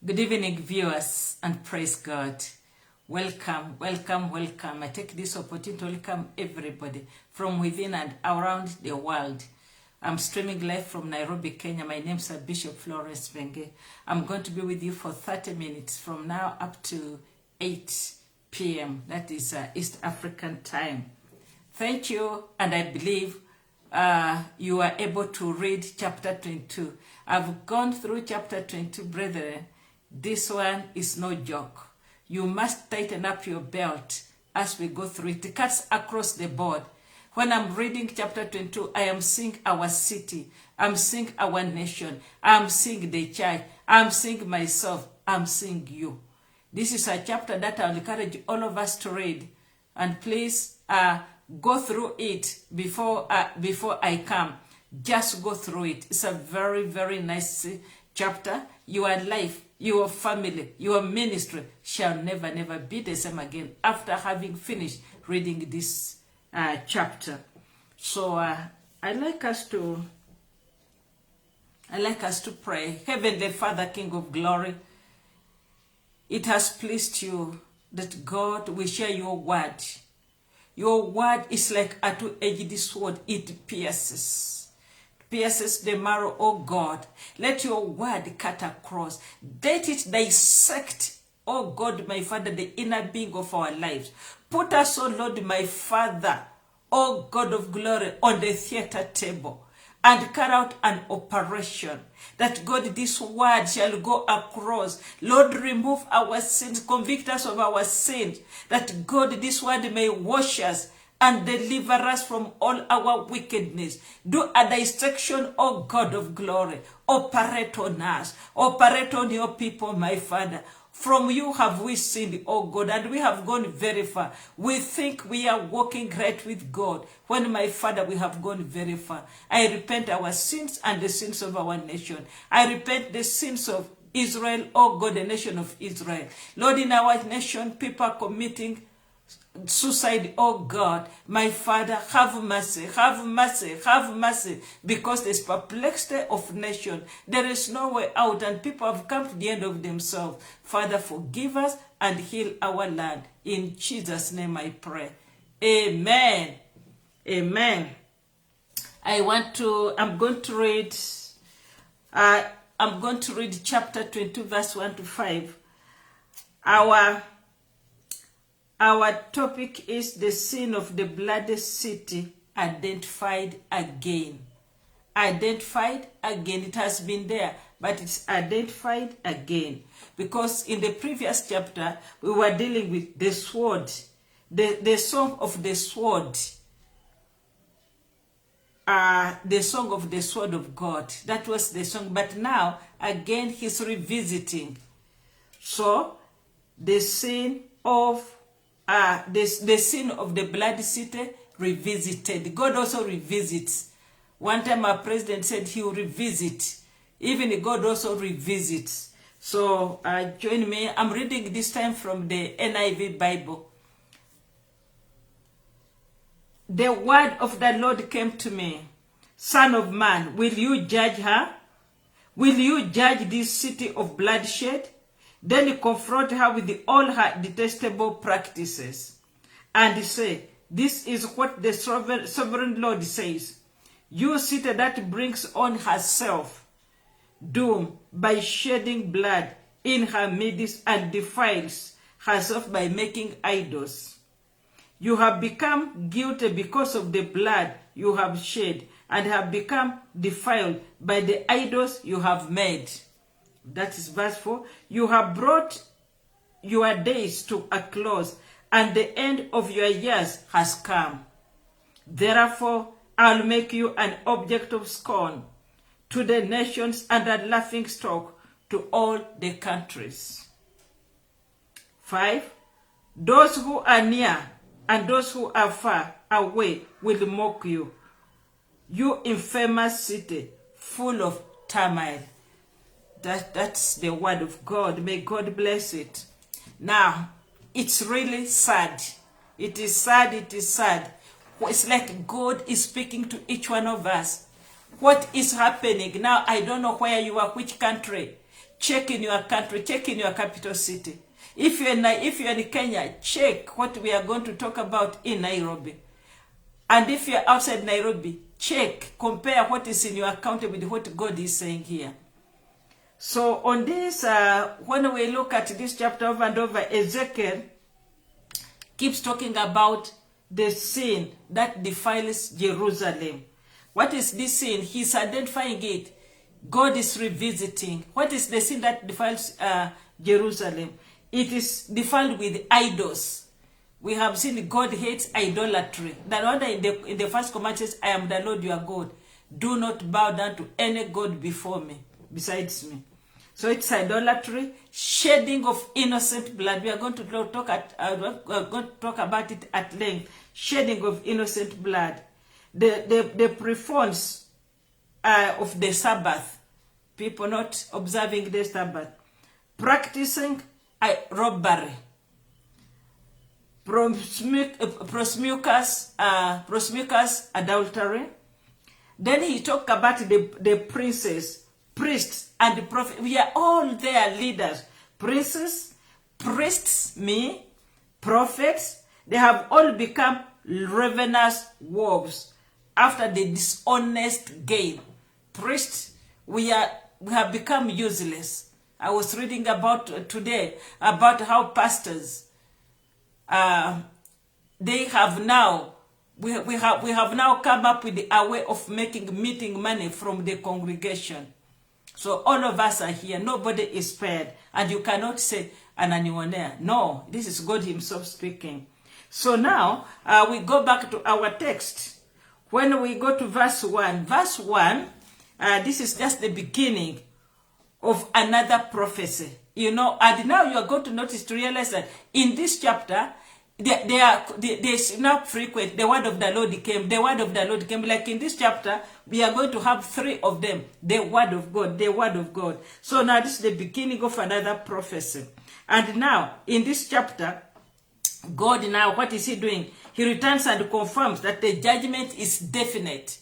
Good evening, viewers, and praise God. Welcome, welcome, welcome. I take this opportunity to welcome everybody from within and around the world. I'm streaming live from Nairobi, Kenya. My name is Bishop Florence Benge. I'm going to be with you for 30 minutes from now up to 8 p.m. That is East African time. Thank you, and I believe you are able to read chapter 22. I've gone through chapter 22, brethren. This one is no joke. You must tighten up your belt as we go through it. It cuts across the board. When I'm reading chapter 22, I am seeing our city. I'm seeing our nation. I'm seeing the church. I'm seeing myself. I'm seeing you. This is a chapter that I'll encourage all of us to read. And please go through it before I come. Just go through it. It's a very, very nice chapter. Your life, your family, your ministry shall never, never be the same again after having finished reading this chapter. So I like us to pray. Heavenly Father, King of glory, it has pleased you that God will share your word. Your word is like a two-edged sword. It pierces the marrow, oh God. Let your word cut across. Let it dissect, oh God, my Father, the inner being of our lives. Put us, oh Lord, my Father, oh God of glory, on the theater table and carry out an operation that, God, this word shall go across. Lord, remove our sins, convict us of our sins, that, God, this word may wash us and deliver us from all our wickedness. Do a dissection, oh God of glory. Operate on us. Operate on your people, my Father. From you have we sinned, oh God, and we have gone very far. We think we are walking right with God, when, my Father, we have gone very far. I repent our sins and the sins of our nation. I repent the sins of Israel, oh God, the nation of Israel. Lord, in our nation, people are committing suicide, oh God. My Father, have mercy, have mercy, have mercy, because there's perplexity of nation. There is no way out, and people have come to the end of themselves. Father, forgive us and heal our land. In Jesus' name I pray. Amen. Amen. I'm going to read chapter 22, verse 1 to 5. Our topic is the sin of the bloody city identified again. Identified again. It has been there, but it's identified again. Because in the previous chapter, we were dealing with the sword, the song of the sword. The song of the sword of God. That was the song. But now, again, he's revisiting. So, the sin of the sin of the bloody city revisited. God also revisits. One time our president said he will revisit. Even God also revisits. So join me. I'm reading this time from the NIV Bible. The word of the Lord came to me. Son of man, will you judge her? Will you judge this city of bloodshed? Then he confront her with all her detestable practices. And he said, this is what the sovereign Lord says. You city that brings on herself doom by shedding blood in her midst and defiles herself by making idols. You have become guilty because of the blood you have shed, and have become defiled by the idols you have made. That is verse 4. You have brought your days to a close, and the end of your years has come. Therefore, I'll make you an object of scorn to the nations and a laughing stock to all the countries. 5. Those who are near and those who are far away will mock you, you infamous city, full of turmoil. That's the word of God. May God bless it. Now, it's really sad. It is sad, it is sad. It's like God is speaking to each one of us. What is happening? Now, I don't know where you are, which country. Check in your country, check in your capital city. If you're in Kenya, check what we are going to talk about in Nairobi. And if you're outside Nairobi, check, compare what is in your county with what God is saying here. So on this, when we look at this chapter over and over, Ezekiel keeps talking about the sin that defiles Jerusalem. What is this sin? He's identifying it. God is revisiting. What is the sin that defiles Jerusalem? It is defiled with idols. We have seen God hates idolatry. The order in the first command says, I am the Lord your God. Do not bow down to any God before me, besides me. So it's idolatry, shedding of innocent blood. We are going to talk about it at length. Shedding of innocent blood. The preference of the Sabbath. People not observing the Sabbath. Practicing robbery. Promiscuous adultery. Then he talked about the princes, priests, and the prophet. We are all their leaders. Princes, priests, prophets, they have all become ravenous wolves after the dishonest gain. Priests, we have become useless. I was reading about today about how pastors they have now we have now come up with a way of meeting money from the congregation. So all of us are here. Nobody is spared, and you cannot say ananiwanea. No, this is God Himself speaking. So now we go back to our text. When we go to verse 1, this is just the beginning of another prophecy. You know, and now you are going to realize that in this chapter, there's not frequent. The word of the Lord came. The word of the Lord came. Like in this chapter, we are going to have 3 of them. The word of God. The word of God. So now this is the beginning of another prophecy. And now, in this chapter, God now, what is He doing? He returns and confirms that the judgment is definite.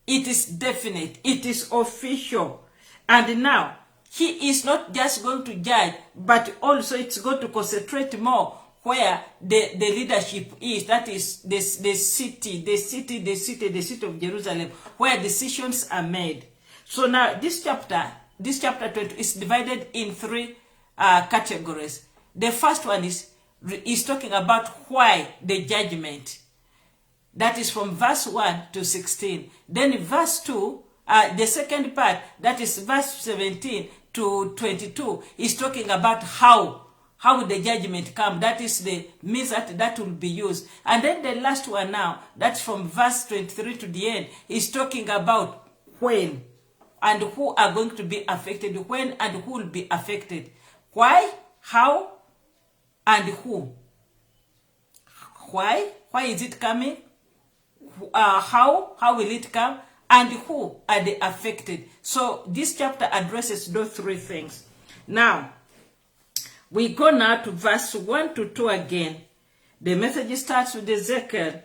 It is definite. It is official. And now, He is not just going to judge, but also it's going to concentrate more where the leadership is. That is the city of Jerusalem, where decisions are made. So now this chapter 20 is divided in 3 categories. The first one is talking about why the judgment. That is from verse 1 to 16. Then verse 2, the second part, that is verse 17 to 22, is talking about how the judgment come. That is the means that will be used. And then the last one now, that's from verse 23 to the end, is talking about when and who are going to be affected, when and who will be affected. Why, how, and who. Why is it coming? How will it come? And who are they affected? So this chapter addresses those 3 things. Now, we go now to verse 1 to 2 again. The message starts with Ezekiel.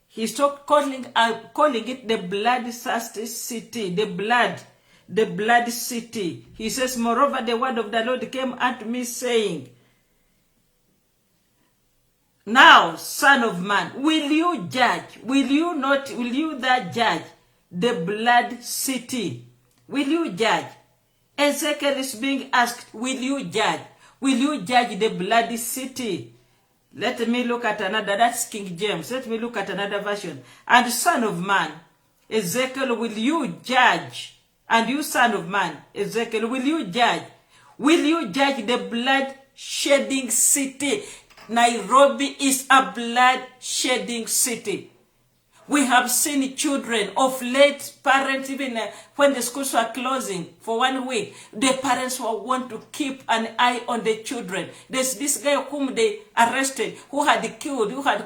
He's calling it the blood-thirsty city, the blood city. He says, moreover, the word of the Lord came unto me, saying, now, son of man, will you judge? Will you that judge the blood city? Will you judge? Ezekiel is being asked, will you judge? Will you judge the bloody city? Let me look at another. That's King James. Let me look at another version. And son of man, Ezekiel, will you judge? And you, son of man, Ezekiel, will you judge? Will you judge the blood-shedding city? Nairobi is a blood-shedding city. We have seen children of late, parents, even when the schools were closing for 1 week, the parents will want to keep an eye on the children. There's this guy whom they arrested, who had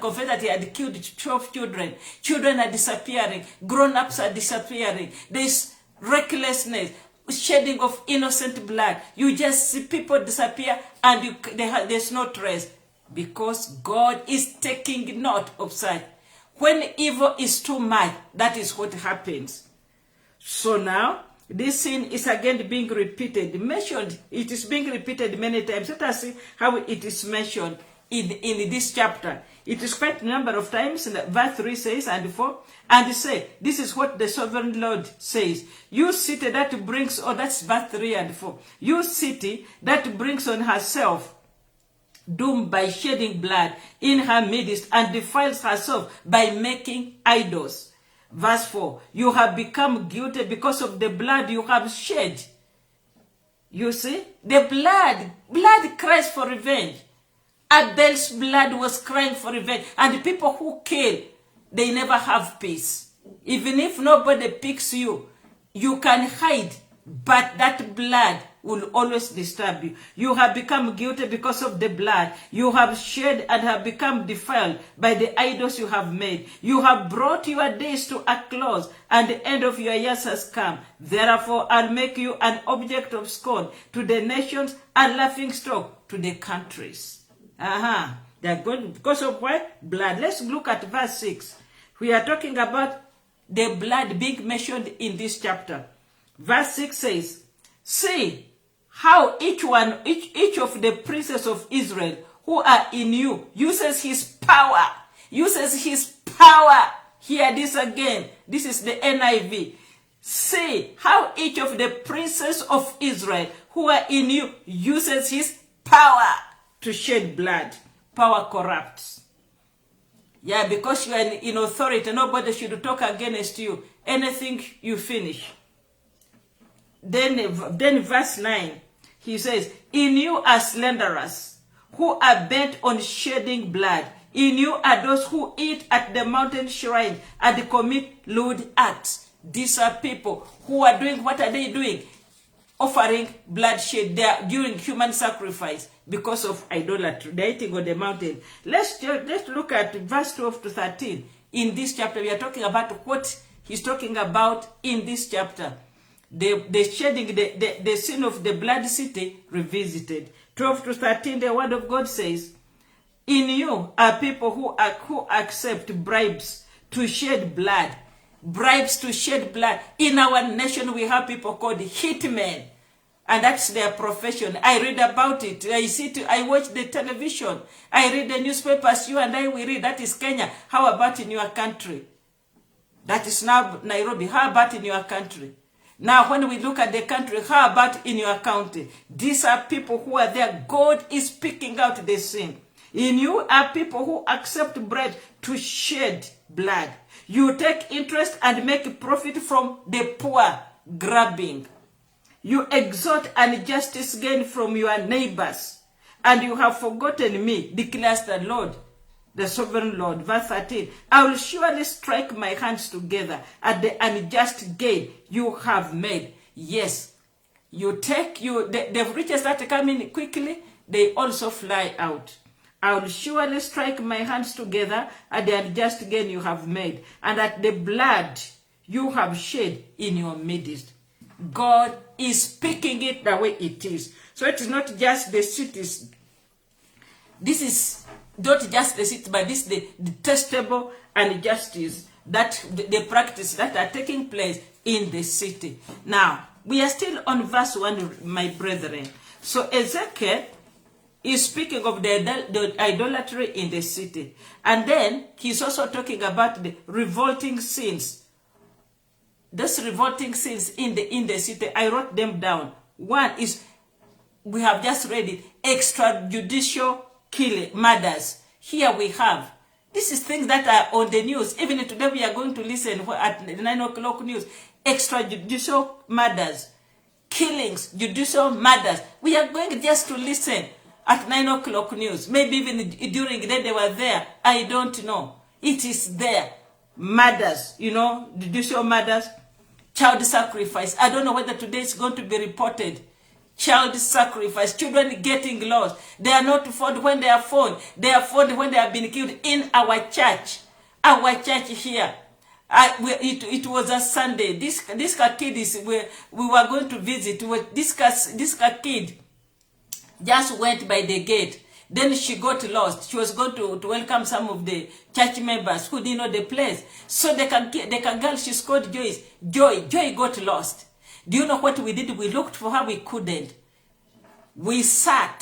confessed that he had killed 12 children. Children are disappearing. Grown-ups are disappearing. There's recklessness, shedding of innocent blood. You just see people disappear and there's no trace. Because God is taking note of such. When evil is too much, that is what happens. So now, this sin is again being repeated, mentioned. It is being repeated many times. Let us see how it is mentioned in this chapter. It is quite a number of times. Verse 3 says, and 4, and say, this is what the sovereign Lord says. You city that brings, that's verse 3 and 4. You city that brings on herself doom by shedding blood in her midst, and defiles herself by making idols. Verse 4, you have become guilty because of the blood you have shed. You see, the blood cries for revenge. Abel's blood was crying for revenge. And the people who kill, they never have peace. Even if nobody picks you, you can hide, but that blood will always disturb you. You have become guilty because of the blood you have shed, and have become defiled by the idols you have made. You have brought your days to a close, and the end of your years has come. Therefore, I'll make you an object of scorn to the nations, and laughing stock to the countries. They're going because of what? Blood. Let's look at verse 6. We are talking about the blood being mentioned in this chapter. Verse 6 says, see how each of the princes of Israel who are in you uses his power. Uses his power. Hear this again. This is the NIV. See how each of the princes of Israel who are in you uses his power to shed blood. Power corrupts. Yeah, because you are in authority, nobody should talk against you. Anything you finish. Then verse 9, he says, in you are slanderers, who are bent on shedding blood. In you are those who eat at the mountain shrine and commit lewd acts. These are people who are doing, what are they doing? Offering bloodshed there during human sacrifice because of idolatry. They're eating on the mountain. Let's look at verse 12 to 13. In this chapter, we are talking about what he's talking about in this chapter. The shedding, the sin of the blood city revisited. 12 to 13, the word of God says, in you are people who accept bribes to shed blood. Bribes to shed blood. In our nation, we have people called hitmen. And that's their profession. I read about it. I watch the television. I read the newspapers. You and I, we read. That is Kenya. How about in your country? That is now Nairobi. How about in your country? Now, when we look at the country, how about in your county? These are people who are there. God is picking out the sin. In you are people who accept bribes to shed blood. You take interest and make profit from the poor, grabbing. You extort injustice gain from your neighbors, and you have forgotten me, declares the Lord, the sovereign Lord. Verse 13, I will surely strike my hands together at the unjust gain you have made. Yes, you take the riches that come in quickly, they also fly out. I will surely strike my hands together at the unjust gain you have made, and at the blood you have shed in your midst. God is speaking it the way it is. So it is not just the cities. This is not just the city, but this is the detestable injustice that the practice that are taking place in the city. Now, we are still on verse 1, my brethren. So Ezekiel is speaking of the idolatry in the city. And then he's also talking about the revolting sins. Those revolting sins in the city, I wrote them down. One is, we have just read it, extrajudicial killing, murders. Here we have. This is things that are on the news. Even today we are going to listen at 9 o'clock news. Extrajudicial murders, killings, judicial murders. We are going just to listen at 9 o'clock news. Maybe even during the day they were there. I don't know. It is there. Murders, judicial murders. Child sacrifice. I don't know whether today is going to be reported. Child sacrifice. Children getting lost. They are not found when they are found. They are found when they have been killed in our church. Our church here. It was a Sunday. This kid is where we were going to visit. This kid just went by the gate. Then she got lost. She was going to welcome some of the church members who didn't know the place. So the girl, she's called Joyce. Joy got lost. Do you know what we did? We looked for her, we couldn't. We sat.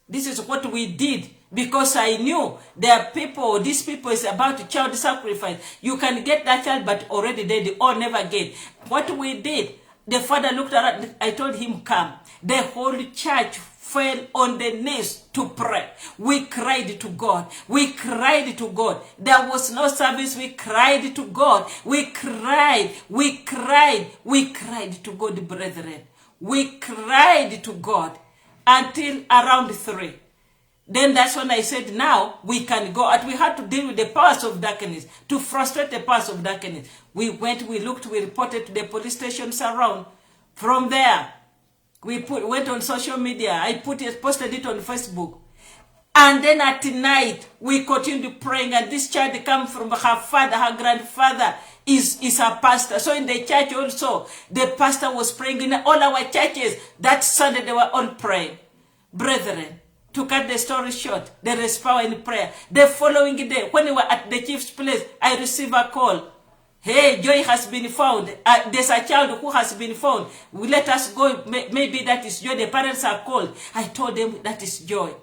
This is what we did, because I knew there are people, these people is about child sacrifice. You can get that child, but already dead, or never get. What we did, the father looked around, I told him, come. The whole church fell on the knees to pray. We cried to God. We cried to God. There was no service. We cried to God. We cried to God, brethren. We cried to God until around 3. Then that's when I said, now we can go. And we had to deal with the powers of darkness, to frustrate the powers of darkness. We went, we looked, we reported to the police stations around. From there, we went on social media. I posted it on Facebook. And then at night, we continued praying. And this child came from her father, her grandfather is a pastor. So in the church also, the pastor was praying. In all our churches, that Sunday they were all praying. Brethren, to cut the story short, there is power in prayer. The following day, when we were at the chief's place, I received a call. Hey, Joy has been found. There's a child who has been found. Let us go. Maybe that is Joy. The parents are called. I told them that is Joy.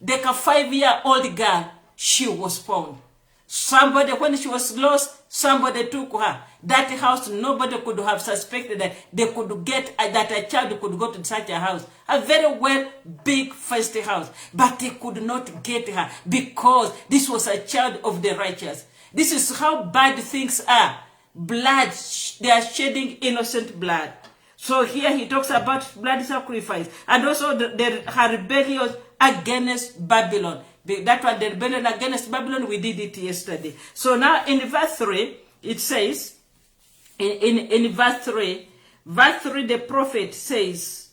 The 5-year-old girl, she was found. Somebody, when she was lost, somebody took her. That house, nobody could have suspected that they could get, that a child could go to such a house. A very well big fenced house. But they could not get her because this was a child of the righteous. This is how bad things are. Blood, they are shedding innocent blood. So here he talks about blood sacrifice. And also her rebellion against Babylon. That was the rebellion against Babylon. We did it yesterday. So now in verse 3, it says, in verse 3, the prophet says,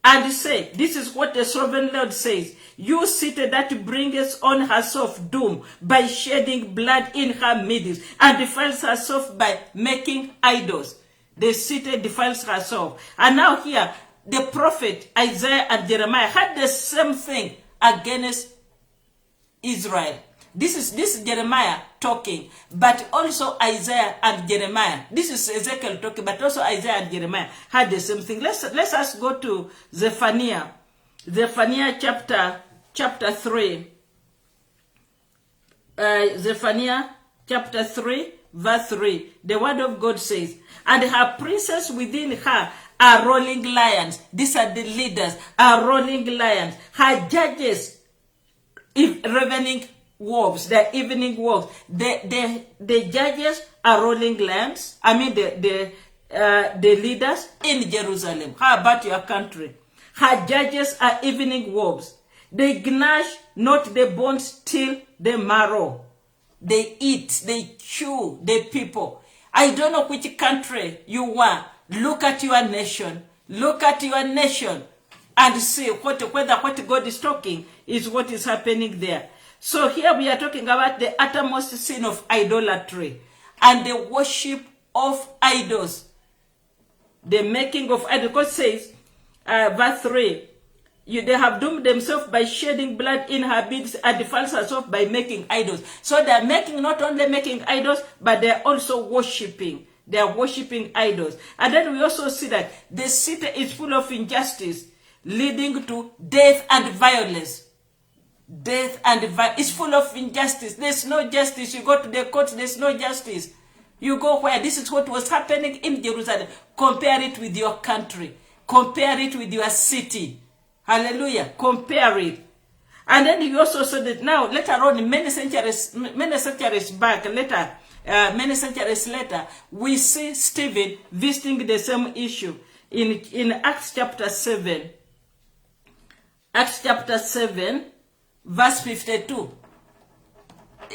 and say, this is what the sovereign Lord says, you city that bringeth on herself doom by shedding blood in her midst, and defiles herself by making idols. The city defiles herself. And now here, the prophet Isaiah and Jeremiah had the same thing against Israel. This is Jeremiah talking, but also Isaiah and Jeremiah. This is Ezekiel talking, but also Isaiah and Jeremiah had the same thing. Let us go to Zephaniah. Zephaniah chapter 3. Zephaniah chapter 3, verse 3. The word of God says, and her princes within her are rolling lions. These are the leaders, are rolling lions. Her judges, ravening wolves, the evening wolves. The judges are rolling lions. I mean the leaders in Jerusalem. How about your country? Her judges are evening wolves. They gnash not the bones till the marrow. They eat, they chew the people. I don't know which country you are. Look at your nation. Look at your nation and see whether what God is talking is what is happening there. So here we are talking about the uttermost sin of idolatry and the worship of idols. The making of idols. God says, verse 3, they have doomed themselves by shedding blood in her midst and defiles herself by making idols. So they are not only making idols, but they are also worshiping. They are worshiping idols. And then we also see that the city is full of injustice, leading to death and violence. Death and violence. It's full of injustice. There's no justice. You go to the court, there's no justice. You go where? This is what was happening in Jerusalem. Compare it with your country. Compare it with your city. Hallelujah. Compare it. And then you also saw that now, later on, many centuries back, many centuries later, we see Stephen visiting the same issue in Acts chapter 7. Acts chapter 7, verse 52.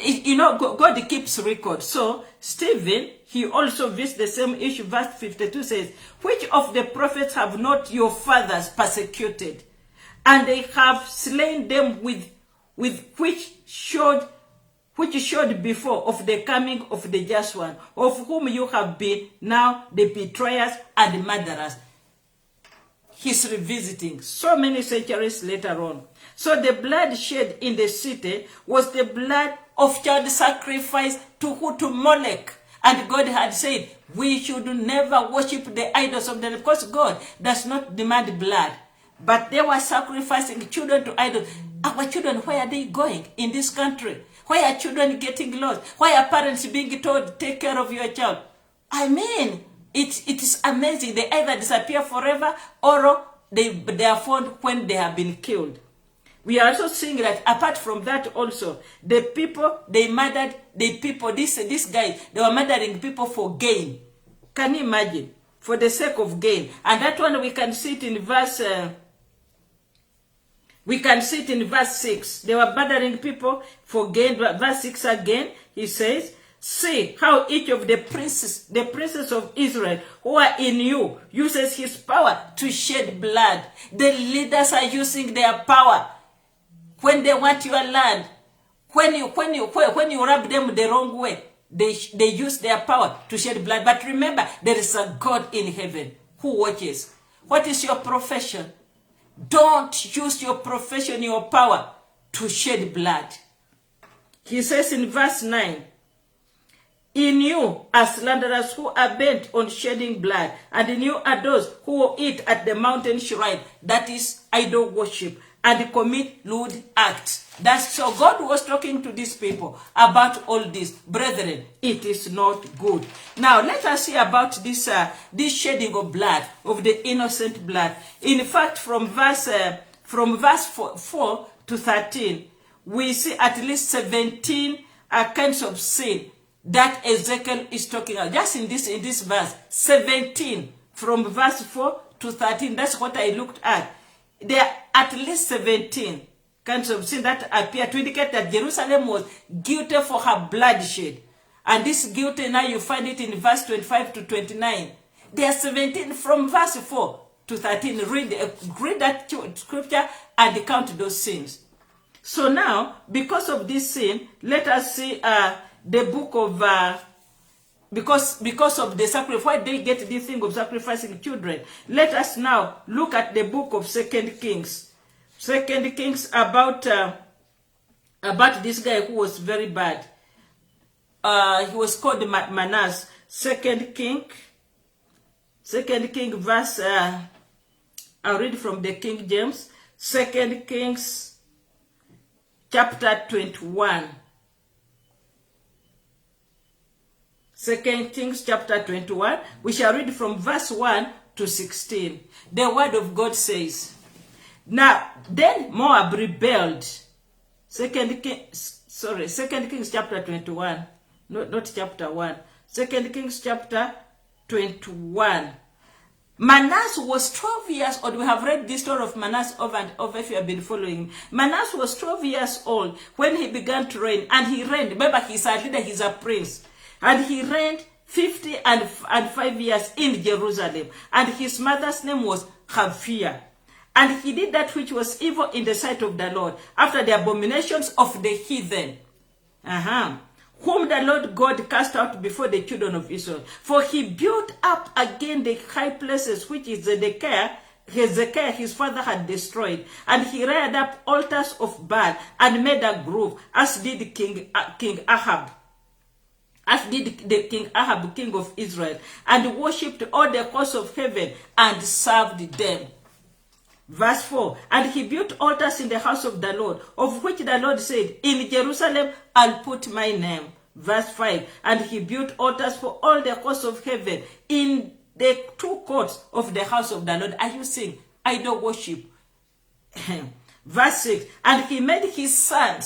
You know, God keeps record. So, Stephen, he also visits the same issue. Verse 52 says, which of the prophets have not your fathers persecuted? And they have slain them with which showed before of the coming of the just one, of whom you have been now the betrayers and murderers. He's revisiting so many centuries later on. So the blood shed in the city was the blood of child sacrifice to Molech. And God had said, we should never worship the idols of the land, because God does not demand blood. But they were sacrificing children to idols. Our children, where are they going in this country? Why are children getting lost? Why are parents being told, take care of your child? I mean, it is amazing. They either disappear forever or they are found when they have been killed. We are also seeing that apart from that also, the people, they murdered the people. These guys, they were murdering people for gain. Can you imagine? For the sake of gain. And that one we can see it in verse... we can see it in verse 6. They were murdering people for gain. Verse 6 again, he says, see how each of the princes of Israel who are in you uses his power to shed blood. The leaders are using their power when they want your land. When you rub them the wrong way, they use their power to shed blood. But remember, there is a God in heaven who watches. What is your profession? Don't use your profession, your power, to shed blood. He says in verse 9, in you are slanderers who are bent on shedding blood, and in you are those who eat at the mountain shrine, that is idol worship, and commit lewd acts. That's so God was talking to these people about all this. Brethren, it is not good. Now let us see about this shedding of blood, of the innocent blood. In fact, from verse 4 to 13, we see at least 17 kinds of sin that Ezekiel is talking about. Just in this verse, 17, from verse 4 to 13, that's what I looked at. There are at least 17 kinds of sin that appear to indicate that Jerusalem was guilty for her bloodshed. And this guilty, now you find it in verse 25 to 29. There are 17 from verse 4 to 13. Read that scripture and count those sins. So now, because of this sin, let us see the book of... Because of the sacrifice, why they get this thing of sacrificing children. Let us now look at the book of 2 Kings. 2 Kings about this guy who was very bad. He was called Manasseh. 2 King verse, I'll read from the King James. 2 Kings chapter 21. 2 Kings chapter 21, we shall read from verse 1 to 16. The word of God says, now, then Moab rebelled. 2 Kings chapter 21, not chapter 1. 2 Kings chapter 21. Manasseh was 12 years old. We have read this story of Manasseh over and over if you have been following. Manasseh was 12 years old when he began to reign. And he reigned. Remember, he's a leader, he's a prince. And he reigned 55 years in Jerusalem. And his mother's name was Chaviah. And he did that which was evil in the sight of the Lord, after the abominations of the heathen, whom the Lord God cast out before the children of Israel. For he built up again the high places which Hezekiah his father had destroyed. And he reared up altars of Baal and made a grove, as did King Ahab. As did the King Ahab, king of Israel, and worshipped all the courts of heaven and served them. Verse 4, and he built altars in the house of the Lord, of which the Lord said, in Jerusalem I'll put my name. Verse 5, and he built altars for all the courts of heaven in the two courts of the house of the Lord. Are you seeing idol worship? Verse 6, and he made his son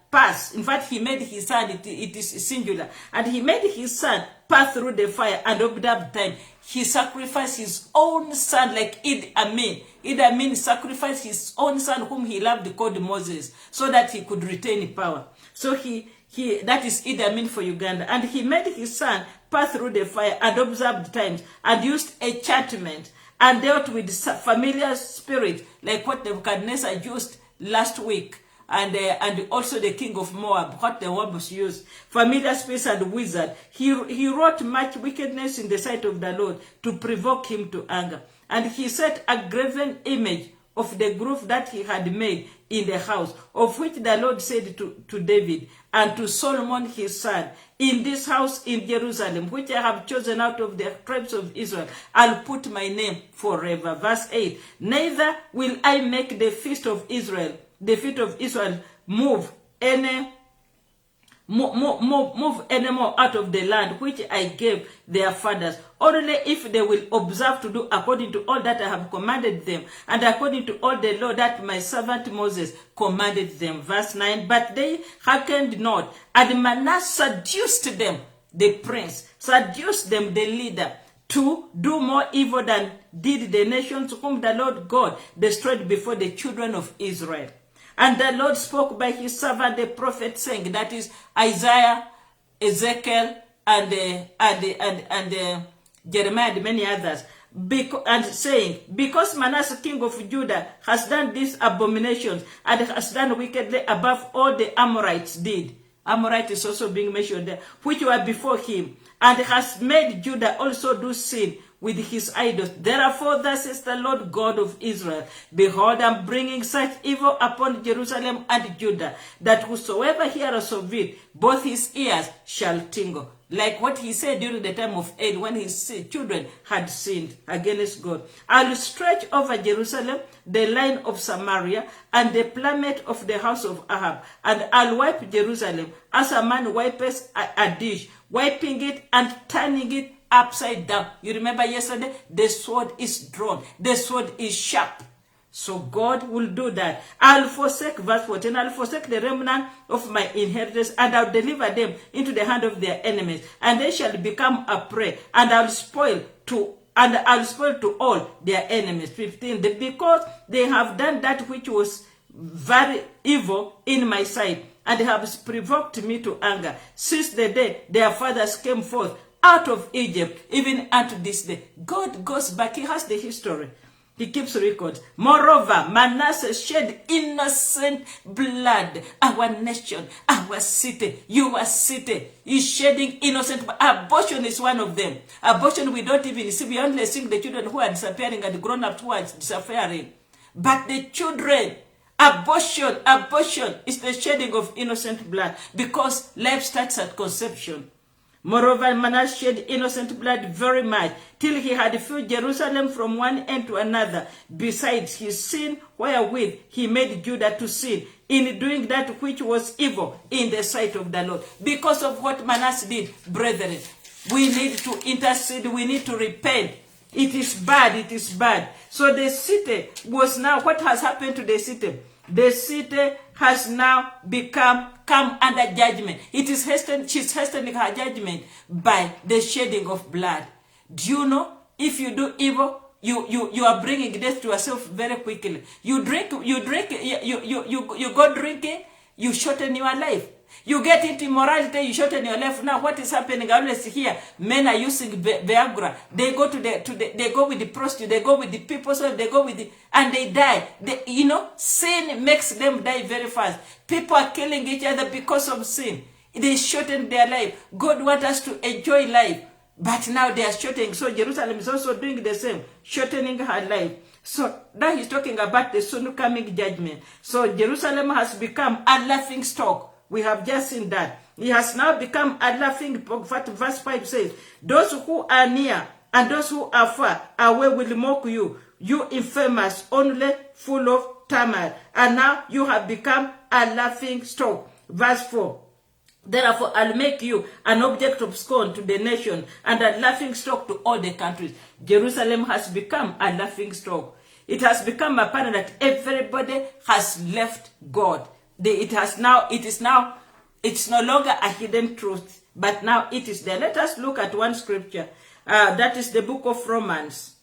pass. In fact, he made his son, it is singular. And he made his son pass through the fire and observed time. He sacrificed his own son like Idi Amin. Idi Amin sacrificed his own son whom he loved, called Moses, so that he could retain power. So that is Idi Amin for Uganda. And he made his son pass through the fire and observed times and used enchantment and dealt with familiar spirit like what Nebuchadnezzar used last week. And also the king of Moab, what the Moabs used, familiar spirits and wizard. He wrought much wickedness in the sight of the Lord to provoke him to anger. And he set a graven image of the groove that he had made in the house, of which the Lord said to David and to Solomon his son, in this house in Jerusalem, which I have chosen out of the tribes of Israel, I'll put my name forever. Verse 8, neither will I make the feet of Israel move any more out of the land which I gave their fathers, only if they will observe to do according to all that I have commanded them, and according to all the law that my servant Moses commanded them. Verse 9, but they hearkened not, and Manasseh seduced them, the prince, seduced them, the leader, to do more evil than did the nations whom the Lord God destroyed before the children of Israel. And the Lord spoke by his servant the prophet, saying, that is Isaiah, Ezekiel, and Jeremiah, and many others, and saying, because Manasseh king of Judah has done these abominations and has done wickedly above all the Amorites did. Amorite is also being mentioned there, which were before him, and has made Judah also do sin with his idols. Therefore, thus says the Lord God of Israel, behold, I am bringing such evil upon Jerusalem and Judah, that whosoever heareth of it, both his ears shall tingle. Like what he said during the time of Ed, when his children had sinned against God. I'll stretch over Jerusalem the line of Samaria and the plummet of the house of Ahab, and I'll wipe Jerusalem as a man wipes a dish, wiping it and turning it upside down. You remember yesterday? The sword is drawn. The sword is sharp. So God will do that. I'll forsake, verse 14, I'll forsake the remnant of my inheritance, and I'll deliver them into the hand of their enemies, and they shall become a prey, and I'll spoil to all their enemies. 15, because they have done that which was very evil in my sight, and have provoked me to anger, since the day their fathers came forth out of Egypt, even unto this day. God goes back. He has the history. He keeps records. Moreover, Manasseh shed innocent blood. Our nation, our city, your city is shedding innocent blood. Abortion is one of them. Abortion we don't even see. We only see the children who are disappearing and grown-ups who are disappearing. But the children, abortion is the shedding of innocent blood, because life starts at conception. Moreover, Manasseh shed innocent blood very much, till he had filled Jerusalem from one end to another, besides his sin wherewith he made Judah to sin, in doing that which was evil in the sight of the Lord. Because of what Manasseh did, brethren, we need to intercede, we need to repent. It is bad, it is bad. So the city was now, what has happened to the city? The city has now come under judgment. She's hastening her judgment by the shedding of blood. Do you know, if you do evil, you are bringing death to yourself very quickly. You go drinking, you shorten your life. You get into immorality, you shorten your life. Now what is happening? I always hear men are using Viagra. They go they go with the prostitute, they go with the people, so they go with and they die. Sin makes them die very fast. People are killing each other because of sin. They shorten their life. God wants us to enjoy life, but now they are shortening. So Jerusalem is also doing the same, shortening her life. So now he's talking about the soon coming judgment. So Jerusalem has become a laughing stock. We have just seen that. He has now become a laughing. Verse 5 says, those who are near and those who are far away will mock you, you infamous, only full of turmoil. And now you have become a laughing stock. Verse 4. Therefore, I'll make you an object of scorn to the nation and a laughing stock to all the countries. Jerusalem has become a laughing stock. It has become apparent that everybody has left God. It's no longer a hidden truth, but now it is there. Let us look at one scripture. That is the book of Romans.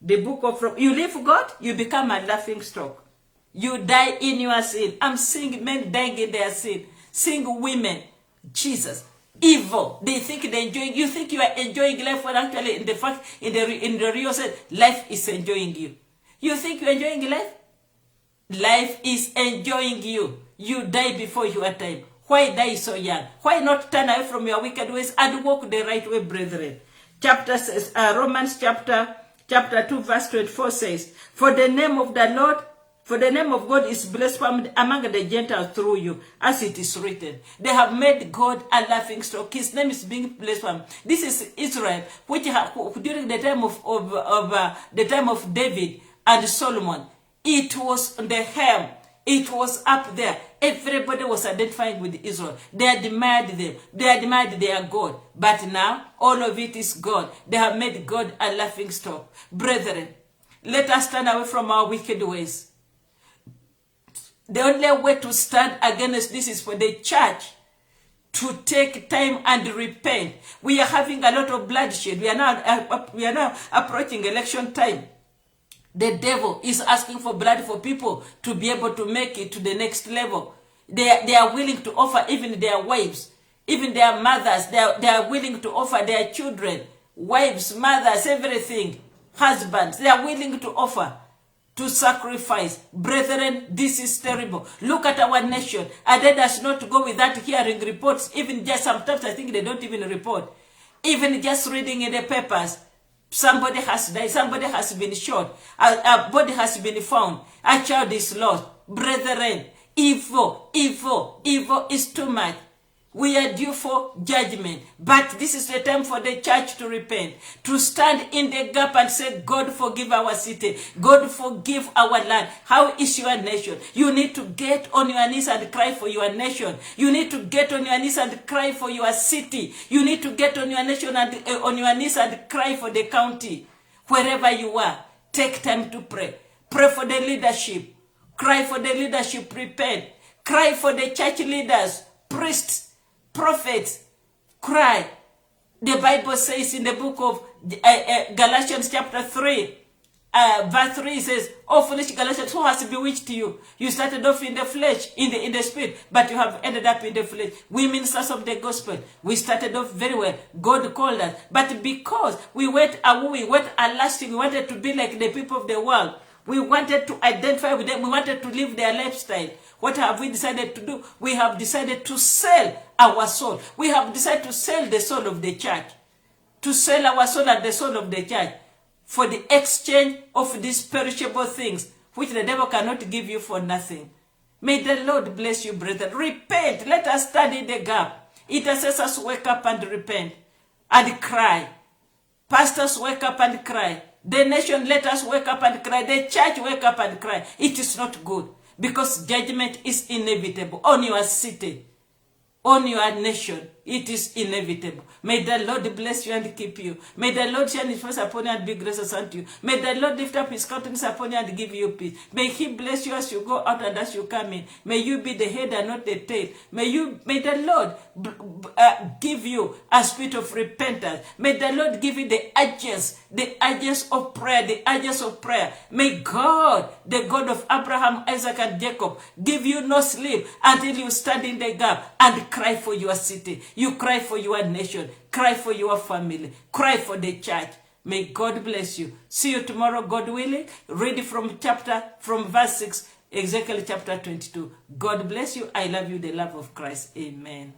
The book of Romans. You leave God, you become a laughing stock. You die in your sin. I'm seeing men dying in their sin. Seeing women, Jesus, evil. They think they're enjoying. You think you are enjoying life, when actually, in the real sense, life is enjoying you. You think you're enjoying life? Life is enjoying you. You die before your time. Why die so young? Why not turn away from your wicked ways and walk the right way, brethren? Romans chapter chapter 2, verse 24 says, For the name of God is blasphemed among the Gentiles through you, as it is written. They have made God a laughing stock. His name is being blasphemed. This is Israel, which during the time of David and Solomon, it was on the helm. It was up there. Everybody was identifying with Israel. They admired them. They admired their God. But now, all of it is God. They have made God a laughing stock. Brethren, let us turn away from our wicked ways. The only way to stand against this is for the church to take time and repent. We are having a lot of bloodshed. We are now approaching election time. The devil is asking for blood for people to be able to make it to the next level. They are willing to offer even their wives, even their mothers. They are willing to offer their children, wives, mothers, everything, husbands. They are willing to offer, to sacrifice. Brethren, this is terrible. Look at our nation. And let us not go without hearing reports. Even just sometimes I think they don't even report. Even just reading in the papers. Somebody has died. Somebody has been shot. A body has been found. A child is lost. Brethren, evil is too much. We are due for judgment. But this is the time for the church to repent. To stand in the gap and say, God forgive our city. God forgive our land. How is your nation? You need to get on your knees and cry for your nation. You need to get on your knees and cry for your city. You need to get on your nation and on your knees and cry for the county. Wherever you are, take time to pray. Pray for the leadership. Cry for the leadership. Repent. Cry for the church leaders, priests, prophets. Cry. The Bible says in the book of Galatians chapter 3, verse 3 says, "Oh foolish Galatians, who has bewitched you? You started off in the flesh, in the spirit, but you have ended up in the flesh." We ministers of the gospel, we started off very well. God called us. But because we went lasting, we wanted to be like the people of the world. We wanted to identify with them. We wanted to live their lifestyle. What have we decided to do? We have decided to sell our soul. We have decided to sell the soul of the church. To sell our soul and the soul of the church for the exchange of these perishable things, which the devil cannot give you for nothing. May the Lord bless you, brethren. Repent. Let us stand in the gap. Intercessors, wake up and repent and cry. Pastors, wake up and cry. The nation, let us wake up and cry. The church, wake up and cry. It is not good, because judgment is inevitable on your city, on your nation. It is inevitable. May the Lord bless you and keep you. May the Lord shine his face upon you and be gracious unto you. May the Lord lift up his countenance upon you and give you peace. May he bless you as you go out and as you come in. May you be the head and not the tail. May the Lord give you a spirit of repentance. May the Lord give you the urges of prayer. May God, the God of Abraham, Isaac, and Jacob, give you no sleep until you stand in the gap and cry for your city. You cry for your nation. Cry for your family. Cry for the church. May God bless you. See you tomorrow, God willing. Read from verse 6, Ezekiel chapter 22. God bless you. I love you, the love of Christ. Amen.